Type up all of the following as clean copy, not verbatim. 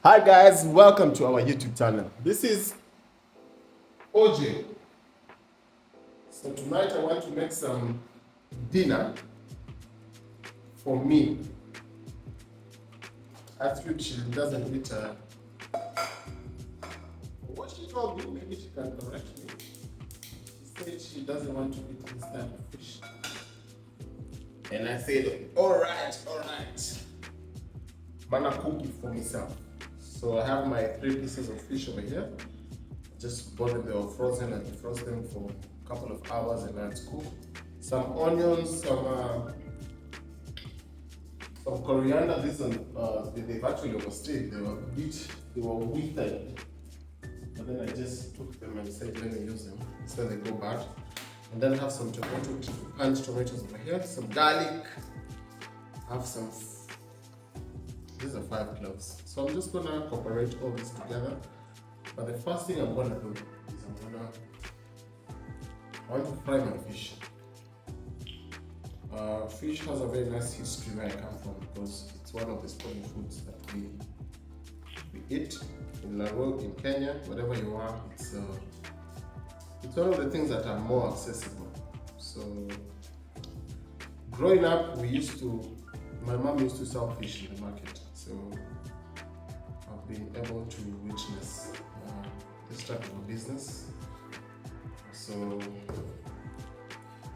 Hi guys, welcome to our YouTube channel. This is OJ. So tonight I want to make some dinner for me. Actually, she doesn't eat. What she told me, maybe she can correct me. She said she doesn't want to eat this type of fish. And I said, all right. I'm gonna cook it for myself. So I have my 3 pieces of fish over here. Just bought them, they were frozen. I defrost them for a couple of hours and now it's cooked. Some onions, some coriander. They've actually overstayed. They were withered. But then I just took them and said, let me use them so they go bad. And then have some punched tomatoes over here, some garlic. Have some. These are 5 cloves. So I'm just gonna incorporate all this together. But the first thing I'm gonna do is I want to fry my fish. Fish has a very nice history where I come from because it's one of the staple foods that we eat in Nairobi, in Kenya, wherever you are. It's one of the things that are more accessible. So growing up, my mom used to sell fish in the market. So I've been able to witness this type of business. So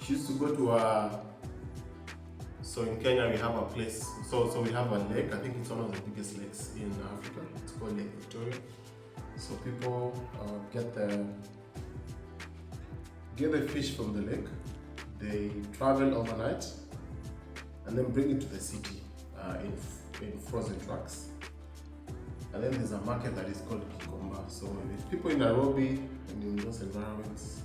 she used to go to so in Kenya we have a place, so we have a lake. I think it's one of the biggest lakes in Africa. It's called Lake Victoria. So people get the fish from the lake. They travel overnight and then bring it to the city in frozen trucks. And then there's a market that is called Gikomba. So if people in Nairobi and in those environments,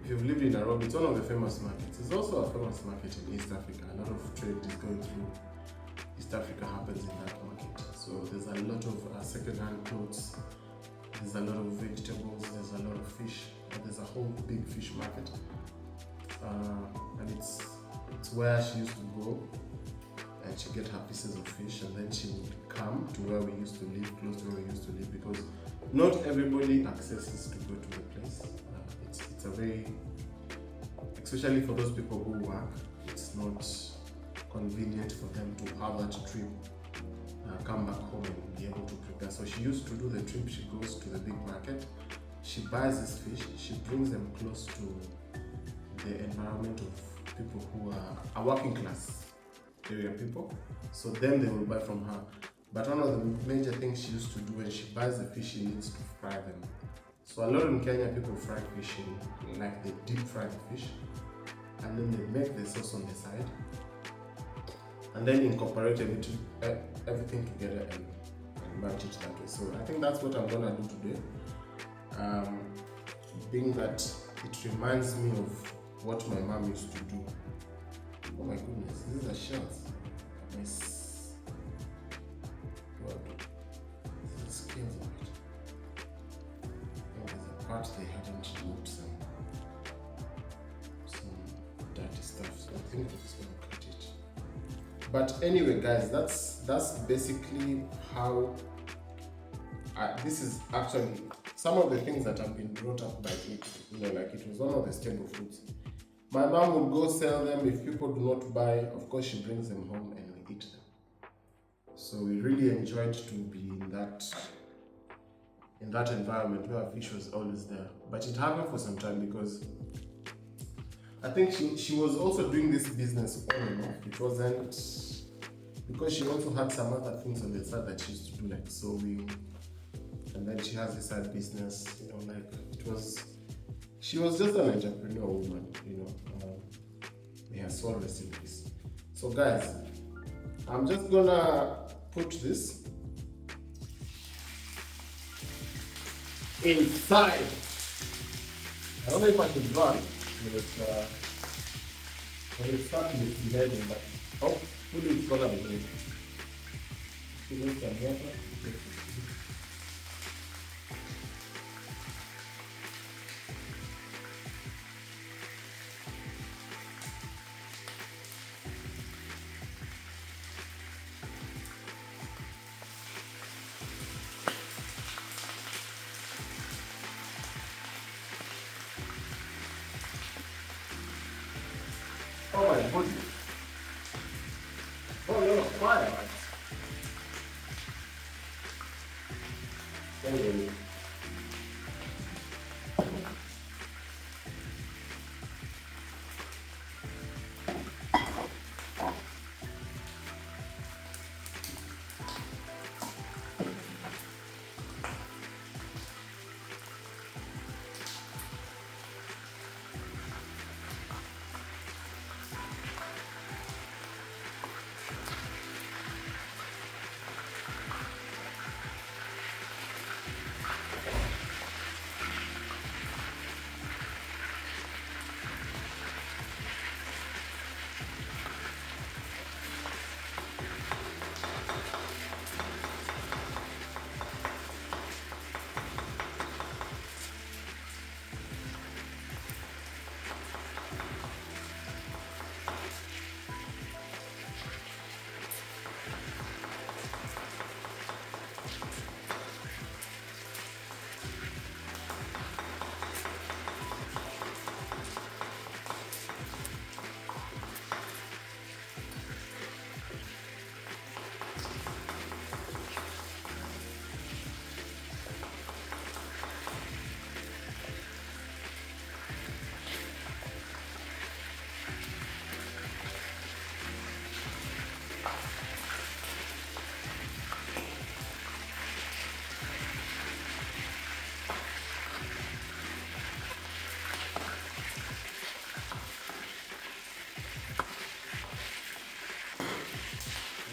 if you've lived in Nairobi, it's one of the famous markets. It's also a famous market in East Africa. A lot of trade is going through East Africa happens in that market. So there's a lot of second-hand clothes. There's a lot of vegetables. There's a lot of fish. There's a whole big fish market. And it's where she used to go and she get her pieces of fish, and then she would come to where we used to live, close to where we used to live, because not everybody accesses to go to the place. It's a very, especially for those people who work, it's not convenient for them to have that trip, come back home and be able to prepare. So she used to do the trip. She goes to the big market, she buys this fish, she brings them close to the environment of people who are working class area people. So then they will buy from her. But one of the major things she used to do when she buys the fish, she needs to fry them. So a lot in Kenya, people fry fish like they deep fry the fish, and then they make the sauce on the side, and then incorporate everything together and match it that way. So I think that's what I'm gonna do today. Being that it reminds me of what my mom used to do. Oh my goodness, these are shells. Nice. God, this is scales of it. Oh, there's a part they hadn't removed some dirty stuff, so I think I'm just gonna cut it. But anyway, guys, that's basically how. This is actually some of the things that have been brought up by it. Like it was one of the staple foods. My mom would go sell them. If people do not buy, of course, she brings them home and we eat them. So we really enjoyed to be in that environment where fish was always there. But it happened for some time because I think she was also doing this business on and off. It wasn't because she also had some other things on the side that she used to do, like sewing, and then she has a side business. Like it was. She was just an entrepreneur woman, may her soul rest in peace. So guys, I'm just gonna put this inside. I don't know if I can run when it's starting to be heavy, but hopefully it's gonna be good. told you. Oh, you're quiet. Anyway.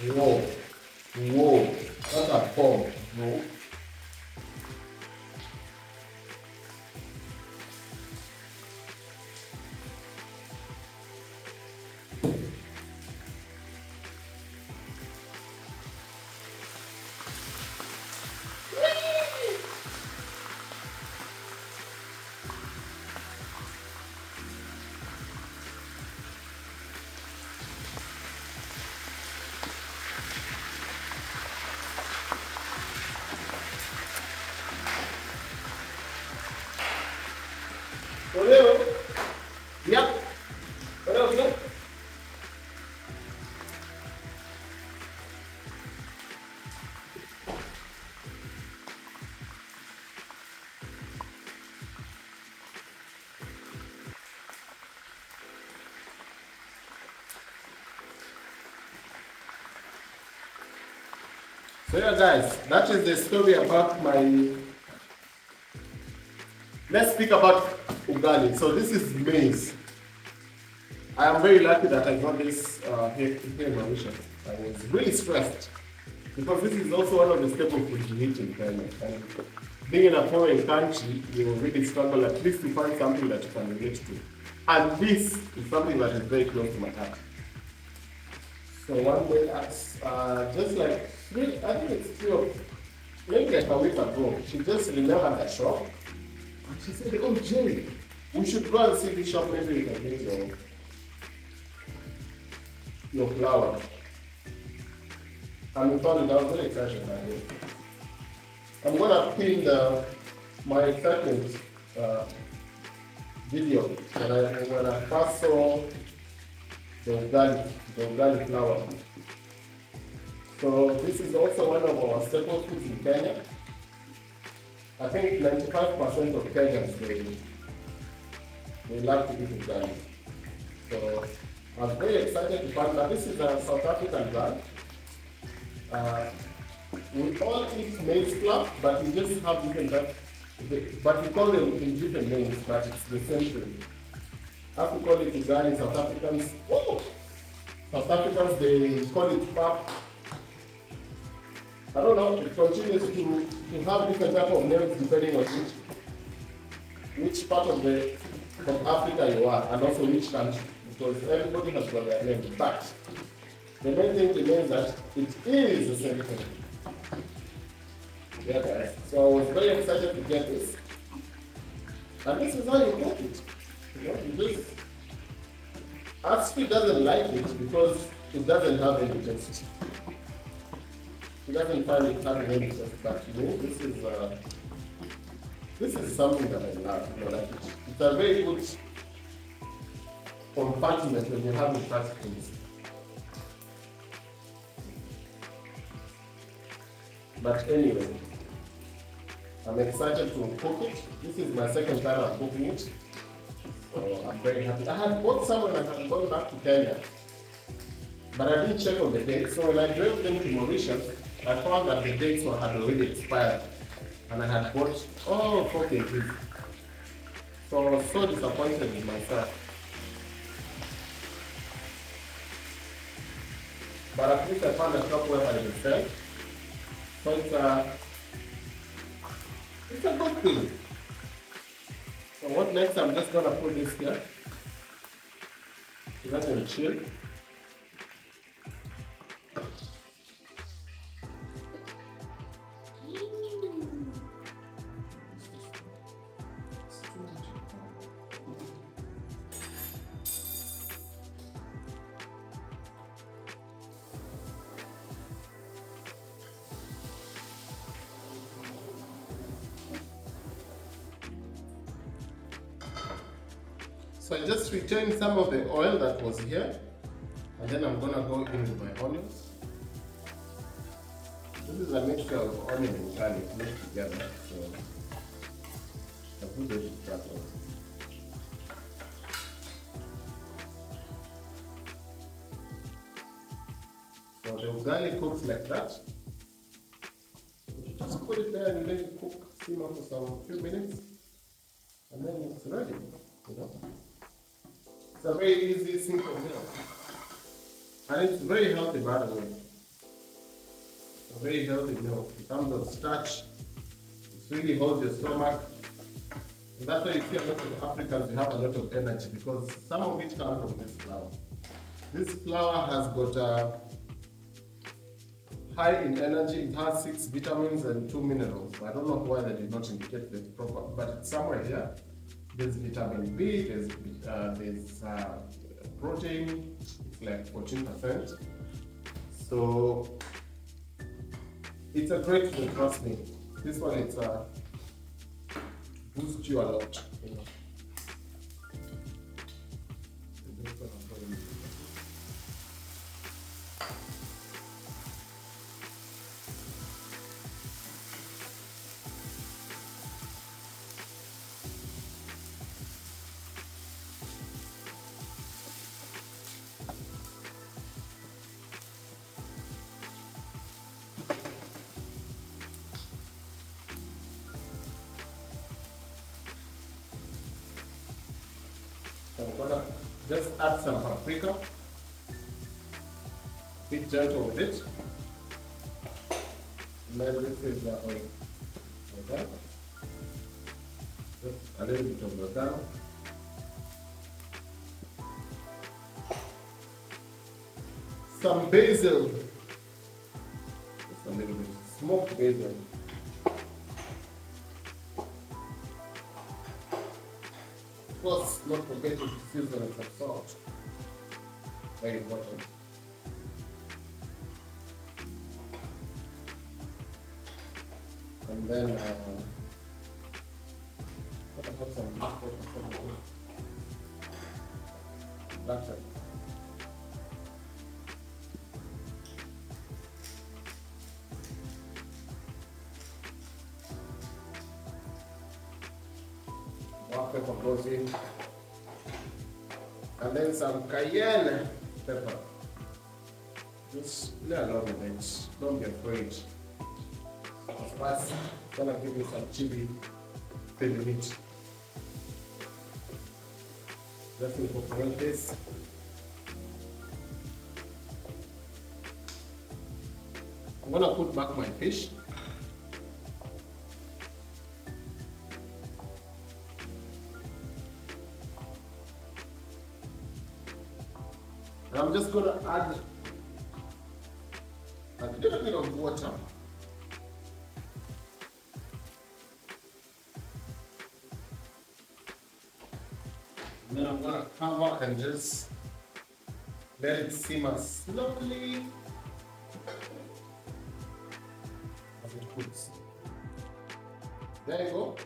Whoa, whoa, that's a form, no. Hello? Yep. Hello, sir. So yeah guys, that is the story about my, let's speak about ugali. So this is maize. I am very lucky that I got this here in Mauritius. I was really stressed because this is also one of the staple foods you eat in Kenya. And being in a foreign country, you will really struggle at least to find something that you can relate to. And this is something that is very close to my heart. So one day, just like, I think it's few, maybe like a week ago, she just remembered the shop. And she said, oh Jay, we should go and see the shop, maybe we can get your flour. And we found it, I was very excited by it. I'm gonna pin my excitement video when I first saw the ugali flour. So this is also one of our staple foods in Kenya. I think 95% of Kenyans, they love to eat ugali. So I'm very excited to find that this is a South African brand. We all eat maize flour, but we just have different types. But we call them in different names, but it's the same thing. As we call it ugali, South Africans, they call it pap. I don't know, it continues to have different type of names depending on which part of Africa you are, and also which country, because everybody has got their name. But the main thing remains that it is the same thing. Yeah, guys. So I was very excited to get this. And this is how you cook it. You just, Aspi doesn't like it because it doesn't have any taste. He doesn't find it having any taste. But this is something that I love. Like it's a very good compartment when you have the particles. But anyway, I'm excited to cook it. This is my second time I'm cooking it. So I'm very happy. I had bought some when I had gone back to Kenya, but I didn't check on the date. So when I drove them to Mauritius, I found that the dates had already expired. And I had bought, 4 kgs. So I was so disappointed in myself. But at least I found a shop where I can sell. So it's a good thing. So what next? I'm just gonna put this here. Let it chill. So I just retained some of the oil that was here, and then I'm gonna go in with my onions. This is a mixture of onion and garlic mixed together, so I put this that one. So the garlic cooks like that. You just put it there and let it cook, simmer for some few minutes, and then it's ready. You know? It's a very easy, simple meal. And it's very healthy, by the way. It's a very healthy meal. In terms of starch, it really holds your stomach. And that's why you see a lot of Africans, they have a lot of energy because some of it comes from this flour. This flour has got high in energy. It has 6 vitamins and 2 minerals. I don't know why they did not indicate the proper, but it's somewhere here. There's vitamin B, there's protein, it's like 14%. So it's a great food, trust me. This one, it's boosts you a lot. You know. I'm gonna just add some paprika, be gentle with it. And then this is the oil. Okay. Just a little bit of oregano. Some basil. Just a little bit. Smoked basil. Of course, not forget to season with some salt. Very important. And then put some black pepper. Black pepper. Black pepper goes in, and then some cayenne pepper. Just play along with it. Don't be afraid. First, I'm gonna give you some chili pepper meat. Just incorporate this. I'm gonna put back my fish. And I'm just going to add a little bit of water. And then I'm going to cover and just let it simmer slowly as it cooks. There you go.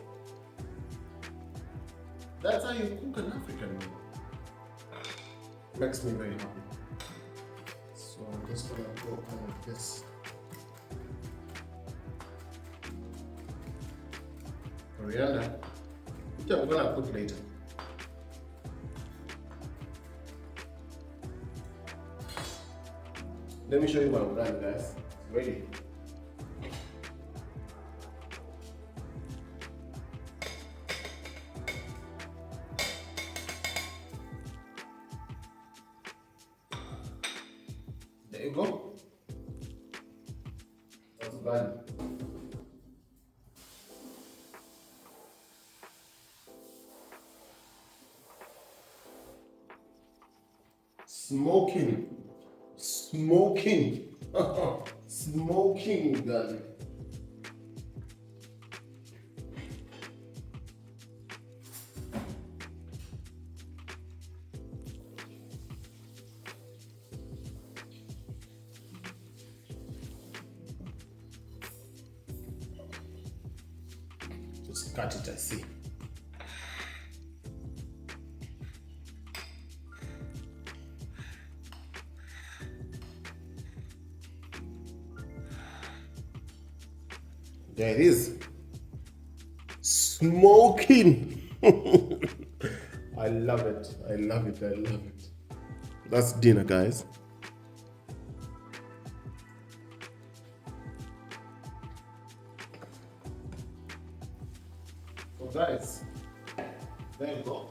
That's how you cook an African meal. Makes me very happy. So I'm just gonna go on with this coriander, which I'm gonna put later. Let me show you what I've done, guys. It's ready. There you go. That's done. Smoking. Smoking. Smoking garlic. Just cut it, I see. There it is. Smoking. I love it. I love it. I love it. That's dinner, guys. So guys, there you go.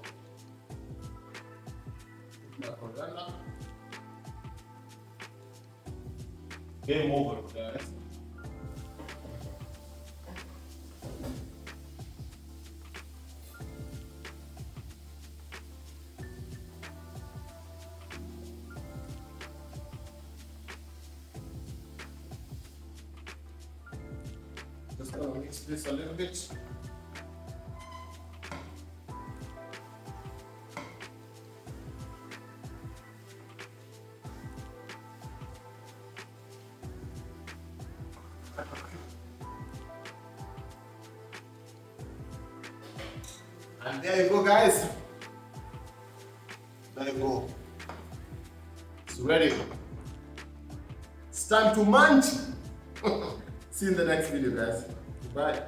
My coriander. Game over, guys. Just gonna mix this a little bit. And there you go, guys. There you go. It's ready. It's time to munch. See you in the next video, guys. Bye.